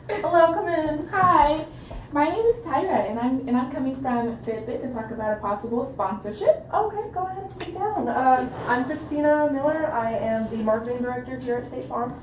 Hello, come in. Hi, my name is Tyra, and I'm coming from Fitbit to talk about a possible sponsorship. Okay, go ahead and sit down. I'm Christina Miller. I am the marketing director here at State Farm.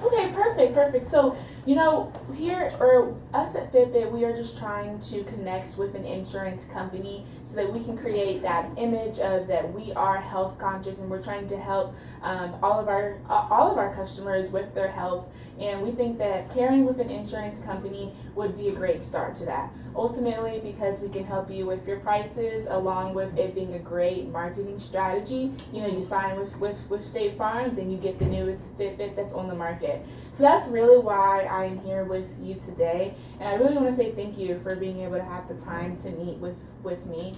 Okay, perfect. So, here or us at Fitbit, we are just trying to connect with an insurance company so that we can create that image of that we are health conscious and we're trying to help all of our customers with their health. And we think that pairing with an insurance company would be a great start to that. Ultimately, because we can help you with your prices, along with it being a great marketing strategy. You sign with State Farm, then you get the newest Fitbit that's on the market. So that's really why I'm here with you today. And I really want to say thank you for being able to have the time to meet with me.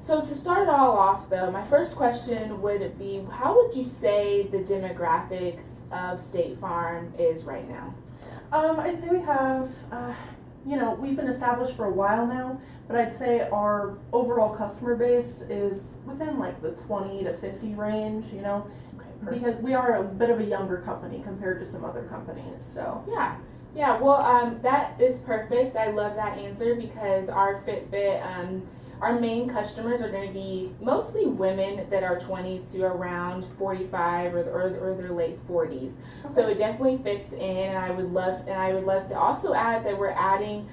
So to start it all off, though, my first question would be, how would you say the demographics of State Farm is right now? I'd say we have, we've been established for a while now, but I'd say our overall customer base is within like the 20 to 50 range, Okay, because we are a bit of a younger company compared to some other companies, so. Yeah. Well, that is perfect. I love that answer because our Fitbit, our main customers are going to be mostly women that are 20 to around 45 or their late 40s. Okay. So it definitely fits in. And I would love to also add that we're adding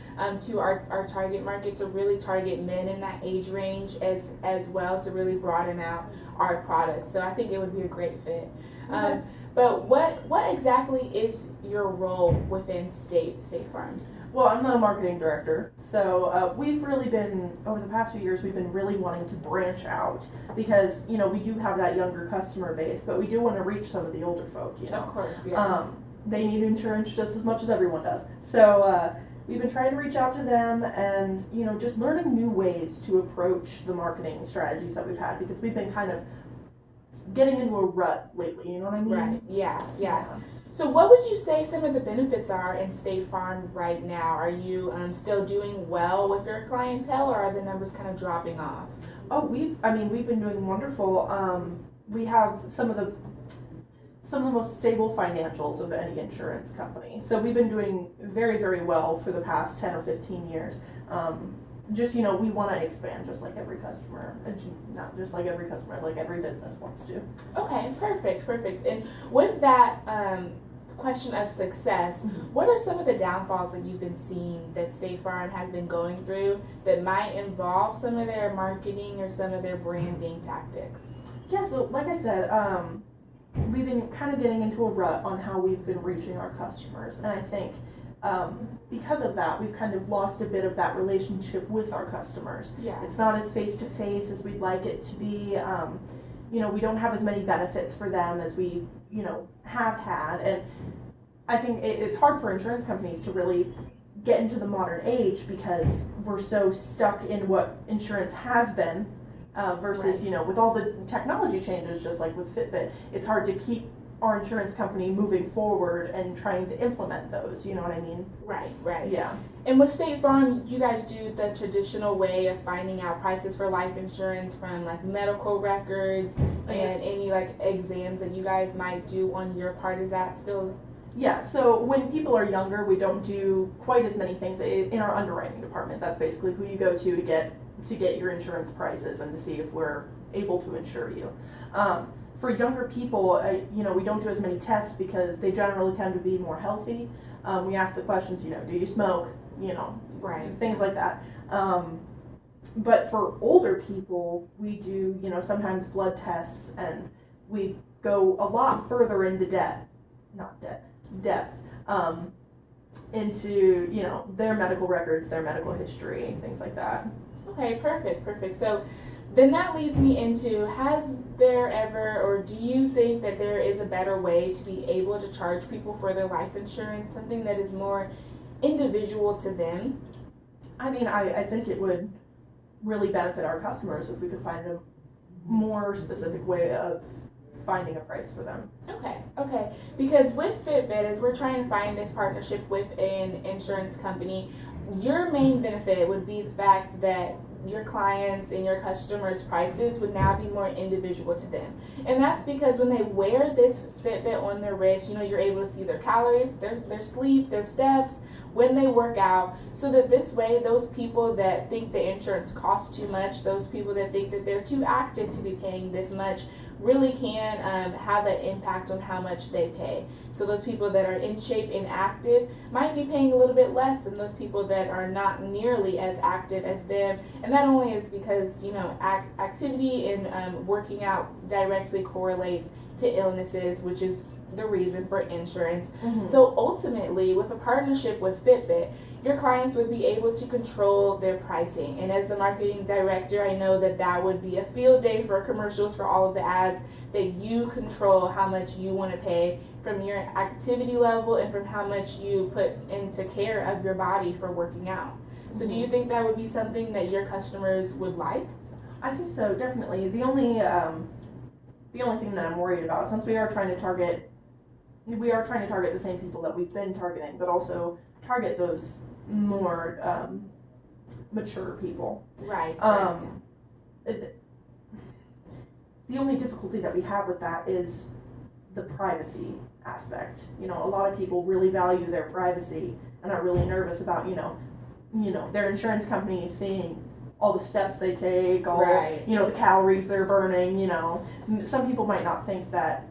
to our target market to really target men in that age range as well to really broaden out our products. So I think it would be a great fit. Okay. But what exactly is your role within State Farm? Well, I'm the marketing director, so we've really been, over the past few years, we've been really wanting to branch out because, we do have that younger customer base, but we do want to reach some of the older folk, Of course, yeah. They need insurance just as much as everyone does. So we've been trying to reach out to them and, just learning new ways to approach the marketing strategies that we've had because we've been kind of getting into a rut lately, you know what I mean? Right. Yeah. So, what would you say some of the benefits are in State Farm right now? Are you still doing well with your clientele, or are the numbers kind of dropping off? Oh, we've been doing wonderful. We have some of the most stable financials of any insurance company. So we've been doing very, very well for the past 10 or 15 years. We want to expand just like every customer, not just like every customer, like every business wants to. Okay, perfect. And with that question of success, what are some of the downfalls that you've been seeing that State Farm has been going through that might involve some of their marketing or some of their branding tactics? Yeah, so like I said, we've been kind of getting into a rut on how we've been reaching our customers, and I think because of that, we've kind of lost a bit of that relationship with our customers. Yeah. It's not as face to face as we'd like it to be. We don't have as many benefits for them as we, have had, and I think it's hard for insurance companies to really get into the modern age because we're so stuck in what insurance has been versus, Right. With all the technology changes, just like with Fitbit, it's hard to keep our insurance company moving forward and trying to implement those, you know what I mean? Right. Yeah. And with State Farm, you guys do the traditional way of finding out prices for life insurance from like medical records and Yes. any like exams that you guys might do on your part. Is that still? Yeah, so when people are younger, we don't do quite as many things in our underwriting department. That's basically who you go to get your insurance prices and to see if we're able to insure you. For younger people, we don't do as many tests because they generally tend to be more healthy. We ask the questions, do you smoke? Right. Things like that. But for older people, we do, sometimes blood tests, and we go a lot further into depth, into, their medical records, their medical history, things like that. Okay, perfect. So then that leads me into, has there ever, or do you think that there is a better way to be able to charge people for their life insurance, something that is more individual to them? I think it would really benefit our customers if we could find a more specific way of finding a price for them. Okay. Because with Fitbit, as we're trying to find this partnership with an insurance company, your main benefit would be the fact that your clients and your customers' prices would now be more individual to them. And that's because when they wear this Fitbit on their wrist, you're able to see their calories, their sleep, their steps, when they work out, so that this way those people that think the insurance costs too much, those people that think that they're too active to be paying this much, really can have an impact on how much they pay. So those people that are in shape and active might be paying a little bit less than those people that are not nearly as active as them. And that only is because activity and working out directly correlates to illnesses, which is the reason for insurance. Mm-hmm. So ultimately, with a partnership with Fitbit, your clients would be able to control their pricing. And as the marketing director, I know that would be a field day for commercials, for all of the ads, that you control how much you want to pay from your activity level and from how much you put into care of your body for working out. So do you think that would be something that your customers would like? I think so, definitely. The only thing that I'm worried about, since we are trying to target the same people that we've been targeting, but also target those more mature people. Right. The only difficulty that we have with that is the privacy aspect. A lot of people really value their privacy and are really nervous about, their insurance company seeing all the steps they take, all, right. The calories they're burning, Some people might not think that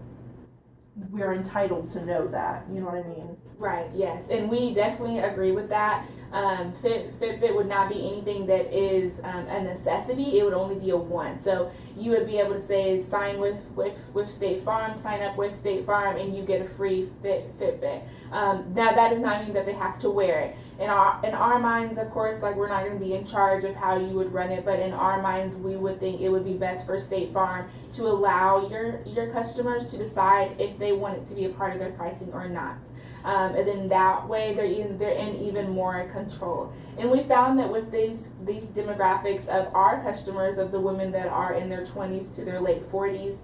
we're entitled to know that, you know what I mean? Right, yes, and we definitely agree with that. Fitbit would not be anything that is a necessity. It would only be a want. So you would be able to say sign with State Farm, sign up with State Farm, and you get a free Fitbit. Now that does not mean that they have to wear it. In our minds, of course, like, we're not going to be in charge of how you would run it, but in our minds, we would think it would be best for State Farm to allow your customers to decide if they want it to be a part of their pricing or not. And then that way they're in even more control. And we found that with these demographics of our customers, of the women that are in their 20s to their late 40s,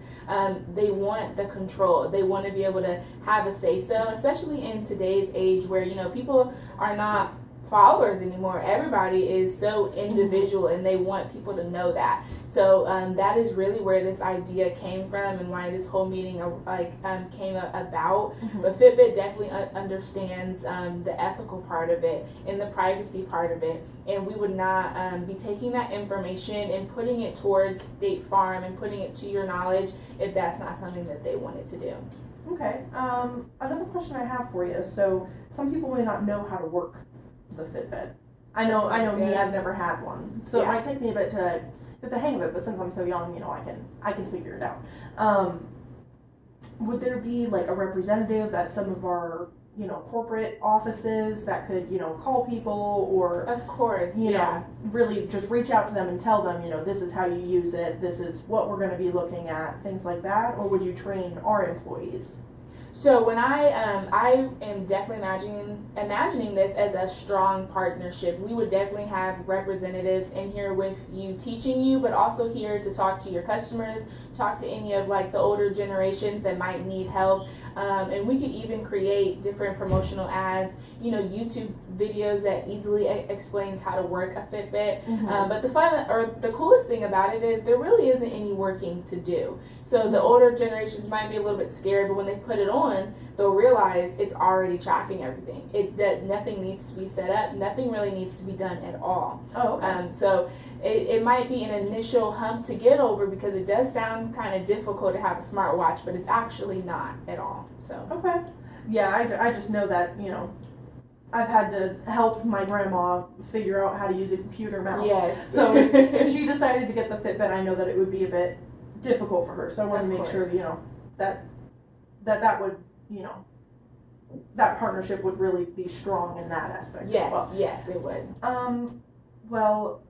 they want the control. They want to be able to have a say-so, especially in today's age where, people are not followers anymore. Everybody is so individual, and they want people to know that. So that is really where this idea came from, and why this whole meeting came about. Mm-hmm. But Fitbit definitely understands the ethical part of it and the privacy part of it, and we would not be taking that information and putting it towards State Farm and putting it to your knowledge if that's not something that they wanted to do. Okay. Another question I have for you. So some people may not know how to work the Fitbit. I know me, I've never had one, so it might take me a bit to get the hang of it, but since I'm so young, I can figure it out. Would there be like a representative at some of our corporate offices that could call people, or of course, really just reach out to them and tell them this is how you use it, this is what we're going to be looking at, things like that? Or would you train our employees? So when I am definitely imagining this as a strong partnership. We would definitely have representatives in here with you, teaching you, but also here to talk to your customers, talk to any of like the older generations that might need help. And we could even create different promotional ads, YouTube videos that easily explains how to work a Fitbit. Mm-hmm. But the coolest thing about it is there really isn't any working to do. So the older generations might be a little bit scared, but when they put it on, they'll realize it's already tracking everything. That nothing needs to be set up, nothing really needs to be done at all. Oh, okay. So it might be an initial hump to get over, because it does sound kind of difficult to have a smartwatch, but it's actually not at all. So okay, yeah, I just know that I've had to help my grandma figure out how to use a computer mouse. Yes. So if she decided to get the Fitbit, I know that it would be a bit difficult for her. So I want to make sure that would that partnership would really be strong in that aspect as well. Yes, it would. Well,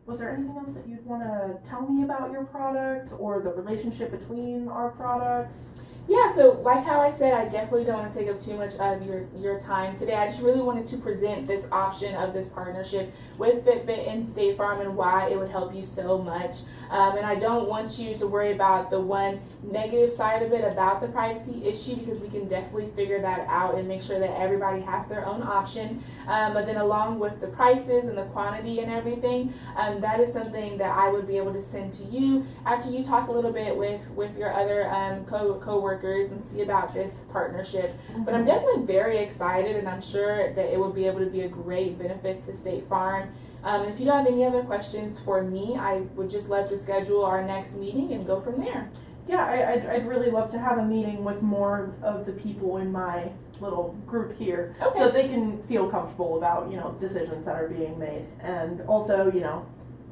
was there anything else that you'd want to tell me about your product or the relationship between our products? Yeah, so like how I said, I definitely don't want to take up too much of your time today. I just really wanted to present this option of this partnership with Fitbit and State Farm and why it would help you so much. And I don't want you to worry about the one negative side of it about the privacy issue, because we can definitely figure that out and make sure that everybody has their own option. But then along with the prices and the quantity and everything, that is something that I would be able to send to you after you talk a little bit with your other co-workers and see about this partnership. But I'm definitely very excited, and I'm sure that it will be able to be a great benefit to State Farm. If you don't have any other questions for me, I would just love to schedule our next meeting and go from there. Yeah, I'd really love to have a meeting with more of the people in my little group here, Okay. so that they can feel comfortable about, decisions that are being made. And also,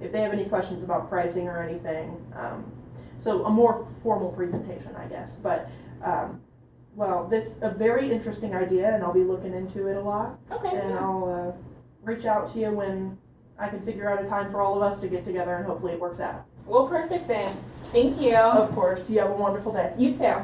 if they have any questions about pricing or anything, so a more formal presentation, I guess. But, this a very interesting idea, and I'll be looking into it a lot. Okay. And Yeah. I'll reach out to you when I can figure out a time for all of us to get together, and hopefully it works out. Well, perfect then. Thank you. Of course. You have a wonderful day. You too.